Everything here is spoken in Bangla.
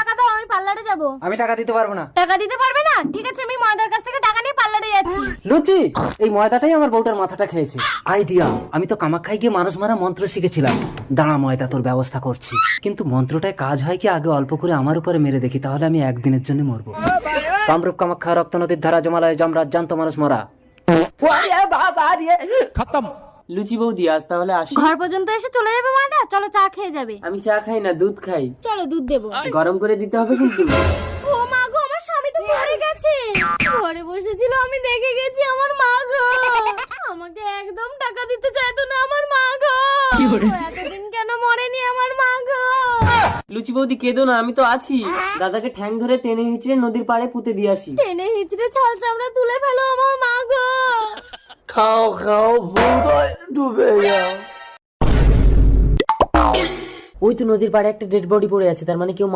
টাকা দাও, আমি পার্লারে যাব। আমি টাকা দিতে পারবো না। টাকা দিতে পারবে না? ঠিক আছে, আমি ময়দার কাছ থেকে টাকা নিয়ে পার্লারে যাচ্ছি। লুচি, এই ময়দাটাই আমার বউটার মাথাটা খেয়েছে। আইডিয়া, আমি তো কামাখ্যায় গিয়ে মানুষ মারা মন্ত্র শিখেছিলাম। দাঁড়া ময়দা, তোর ব্যবস্থা করছি। কিন্তু মন্ত্রটায় কাজ হয় কি, আগে অল্প করে আমার উপরে মেরে দেখি, তাহলে আমি একদিনের জন্য মরবো। কামরূপ কামাখ্যা রক্ত নদীর ধারা জমালয় জমরাজ জান্ত মানুষ মরা। খতম। লুচি বৌদি, আজ তাহলে আসি। ঘর পর্যন্ত এসে চলে যাবে ময়দা? চলো চা খেয়ে যাবে। আমি চা খাই না, দুধ খাই। চলো দুধ দেবো। গরম করে দিতে হবে কিন্তু। ও মা গো, আমার স্বামী তো পড়ে গেছে। ঘরে বসেছিল, আমি দেখে গেছি। আমার মা গো, আমাকে একদম টাকা দিতে চাইতো না আমার মা গো। এতদিন কেন মরেনি আমার মা গো? লুচি বৌদি কেঁদো না, আমি তো আছি। দাদাকে ঠ্যাং ধরে টেনে হিঁচড়ে নদীর পাড়ে পুঁতে দিয়ে আসি। টেনে হিচড়ে ছাল চামড়া তুলে ফেলো আমার মা গো। খাও খাও, ভূতয় ডুবে যাও। ওই তো নদীর পাড়ে একটা ডেড বডি পড়ে আছে, তার মানে কেউ